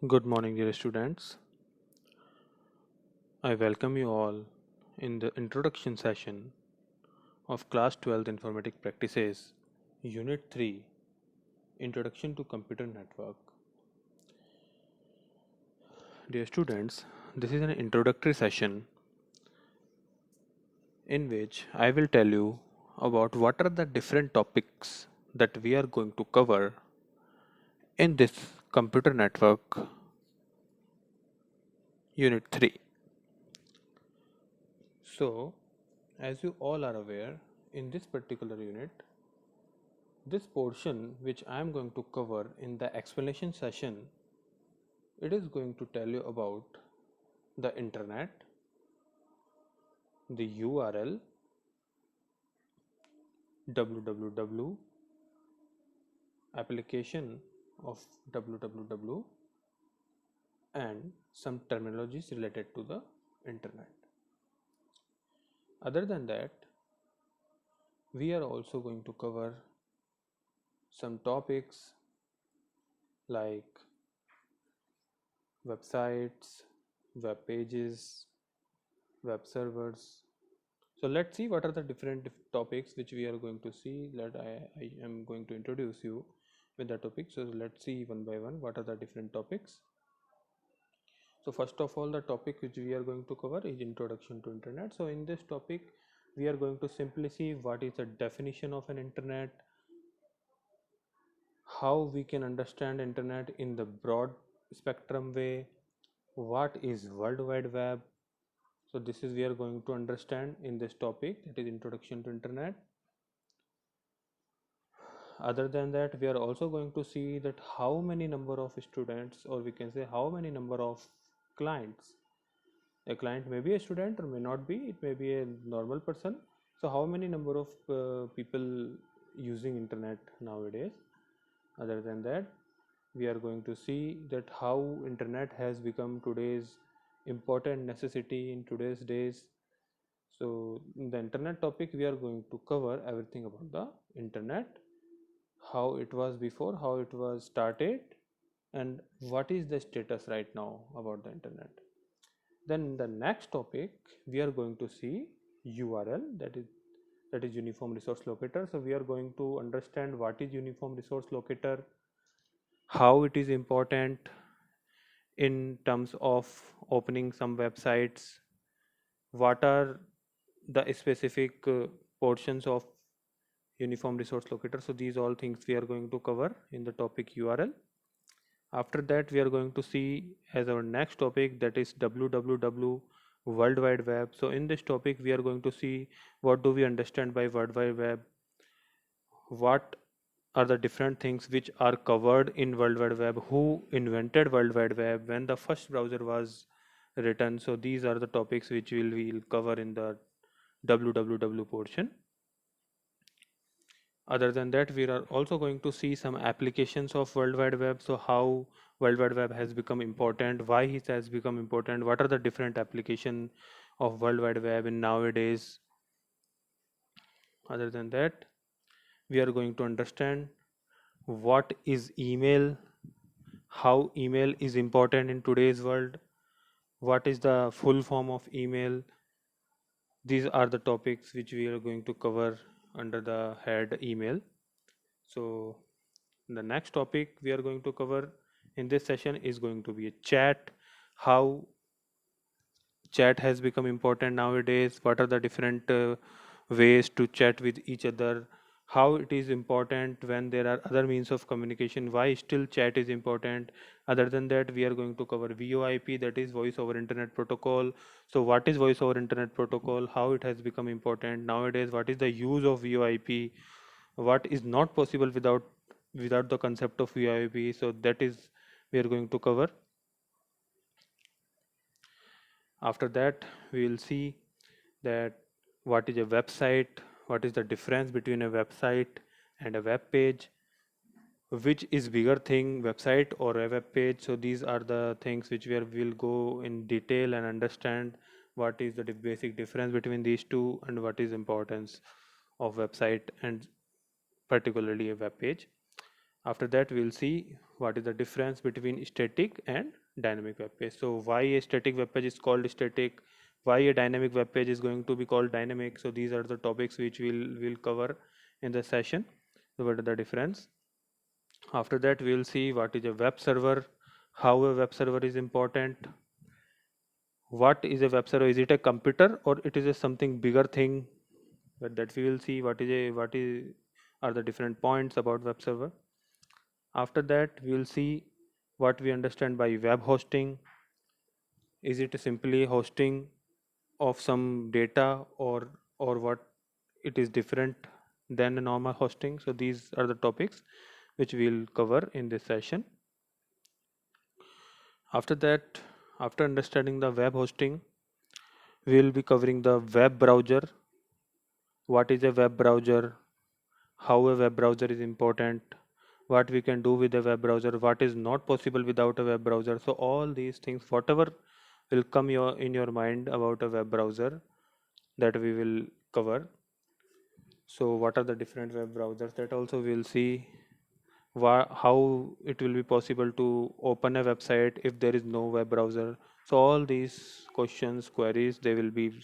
Good morning, dear students. I welcome you all in the introduction session of Class 12 Informatic Practices, Unit 3, Introduction to Computer Network. Dear students, this is an introductory session in which I will tell you about what are the different topics that we are going to cover in this Computer Network Unit 3. So, as you all are aware, in this particular unit, this portion which I am going to cover in the explanation session, it is going to tell you about the internet, the URL, www, application of www, and some terminologies related to the internet. Other than that, we are also going to cover some topics like websites, web pages, web servers. So let's see what are the different topics which we are going to see. I am going to introduce you with the topic. So let's see one by one what are the different topics. So first of all, the topic which we are going to cover is introduction to internet. So in this topic, we are going to simply see what is the definition of an internet, how we can understand internet in the broad spectrum way, what is World Wide Web. So this is we are going to understand in this topic, that is introduction to internet. Other than that, we are also going to see that how many number of students, or we can say how many number of clients. A client may be a student or may not be, it may be a normal person. So how many number of people using internet nowadays. Other than that, we are going to see that how internet has become today's important necessity in today's days. So in the internet topic, we are going to cover everything about the internet, how it was before, how it was started, and what is the status right now about the internet. Then the next topic, we are going to see URL, that is uniform resource locator. So we are going to understand what is uniform resource locator, how it is important in terms of opening some websites, what are the specific portions of uniform resource locator. So these all things we are going to cover in the topic URL. After that, we are going to see as our next topic, that is www, World Wide Web. So in this topic, we are going to see what do we understand by World Wide Web, what are the different things which are covered in World Wide Web, who invented World Wide Web, when the first browser was written. So these are the topics which we'll cover in the www portion. Other than that, we are also going to see some applications of World Wide Web. So how World Wide Web has become important, why it has become important, what are the different application of World Wide Web in nowadays. Other than that, we are going to understand what is email, how email is important in today's world, what is the full form of email. These are the topics which we are going to cover under the head email. So the next topic we are going to cover in this session is going to be a chat, how chat has become important nowadays, what are the different ways to chat with each other, how it is important when there are other means of communication, why still chat is important. Other than that, we are going to cover VoIP, that is voice over internet protocol. So what is voice over internet protocol, how it has become important nowadays, what is the use of VoIP, what is not possible without the concept of VoIP. So that is we are going to cover. After that, we will see that what is a website, what is the difference between a website and a web page, which is bigger thing, website or a web page. So these are the things which we'll go in detail and understand what is the basic difference between these two and what is importance of website and particularly a web page. After that, we'll see what is the difference between static and dynamic web page. So why a static web page is called static, why a dynamic web page is going to be called dynamic. So these are the topics which we'll cover in the session. So what are the difference? After that we'll see what is a web server, how a web server is important, what is a web server, is it a computer or it is a something bigger thing. But that we will see what is are the different points about web server. After that we will see what we understand by web hosting. Is it simply hosting of some data, or what it is different than a normal hosting. So these are the topics which we'll cover in this session. After that, after understanding the web hosting, we'll be covering the web browser. What is a web browser? How a web browser is important? What we can do with a web browser? What is not possible without a web browser? So all these things, whatever will come in your mind about a web browser, that we will cover. So what are the different web browsers, that also we'll see. How it will be possible to open a website if there is no web browser. So all these questions, queries, they will be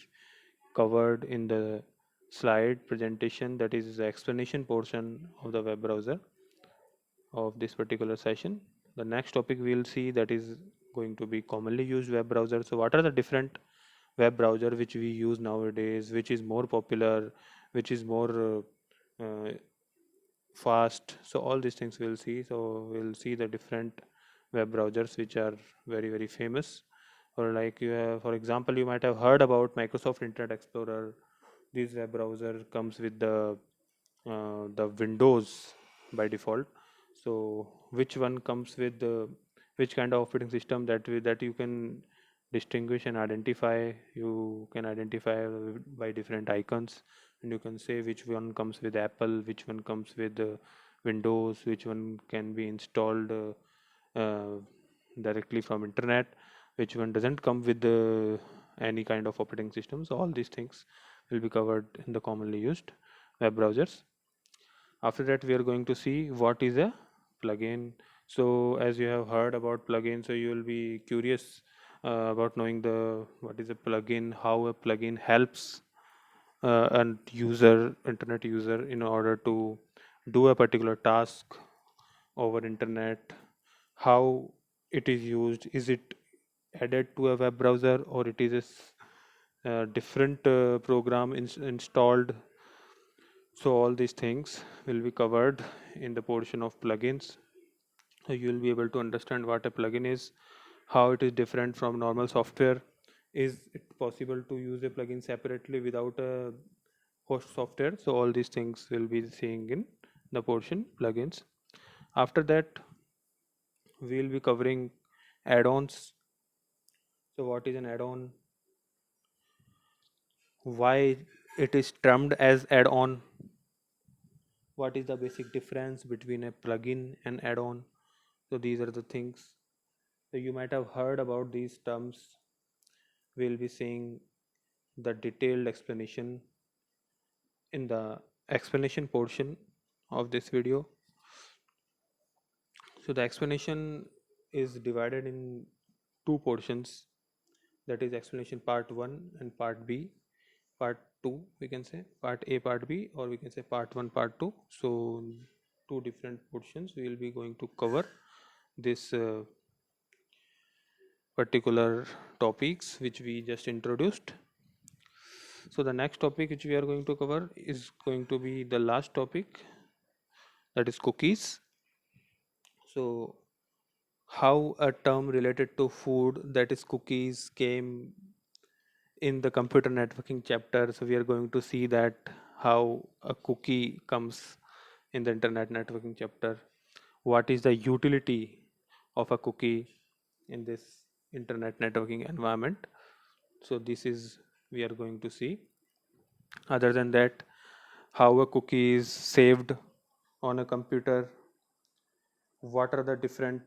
covered in the slide presentation, that is the explanation portion of the web browser of this particular session. The next topic we'll see, that is going to be commonly used web browser. So what are the different web browser which we use nowadays, which is more popular, which is more fast. So all these things we'll see. So we'll see the different web browsers which are very famous. Or like you have, for example, you might have heard about Microsoft Internet Explorer. This web browser comes with the Windows by default. So which one comes with the which kind of operating system, that you can distinguish and identify. You can identify by different icons, and you can say which one comes with Apple, which one comes with Windows, which one can be installed directly from internet, which one doesn't come with any kind of operating system. So all these things will be covered in the commonly used web browsers. After that we are going to see what is a plugin. So as you have heard about plugin, so you will be curious about knowing the what is a plugin, how a plugin helps an internet user, in order to do a particular task over internet. How it is used, is it added to a web browser, or it is a different program installed. So all these things will be covered in the portion of plugins. So you will be able to understand what a plugin is, how it is different from normal software. Is it possible to use a plugin separately without a host software? So all these things will be seeing in the portion plugins. After that, we'll be covering add-ons. So what is an add-on? Why it is termed as add-on? What is the basic difference between a plugin and add-on? So these are the things. So you might have heard about these terms. We'll be seeing the detailed explanation in the explanation portion of this video. So the explanation is divided in two portions, that is explanation part 1 and part B. Part 2, we can say part A, part B, or we can say part 1, part 2. So two different portions we will be going to cover this particular topics which we just introduced. So the next topic which we are going to cover is going to be the last topic, that is cookies. So how a term related to food, that is cookies, came in the computer networking chapter. So we are going to see that how a cookie comes in the internet networking chapter. What is the utility of a cookie in this internet networking environment? So this is we are going to see. Other than that, how a cookie is saved on a computer, what are the different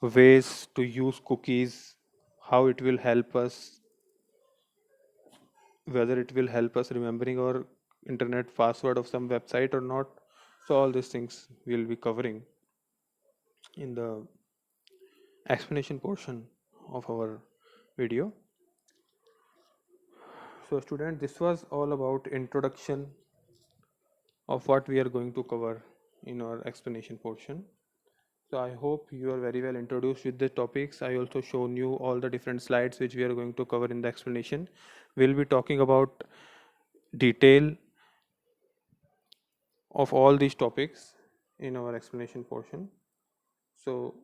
ways to use cookies, how it will help us, whether it will help us remembering our internet password of some website or not. So all these things we'll be covering. in the explanation portion of our video. So student, this was all about introduction of what we are going to cover in our explanation portion. So I hope you are very well introduced with the topics. I also shown you all the different slides which we are going to cover in the explanation. We'll be talking about detail of all these topics in our explanation portion. So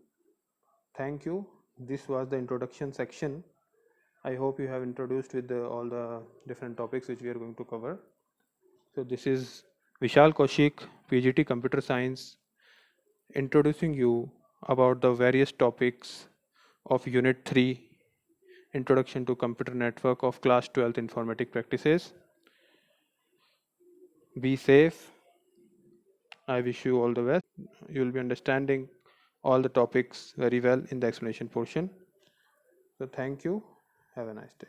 thank you. This was the introduction section. I hope you have introduced with all the different topics which we are going to cover. So this is Vishal Kaushik, PGT Computer Science, introducing you about the various topics of Unit 3, Introduction to Computer Network of Class 12th Informatic Practices. Be safe. I wish you all the best. You will be understanding all the topics very well in the explanation portion. So thank you. Have a nice day.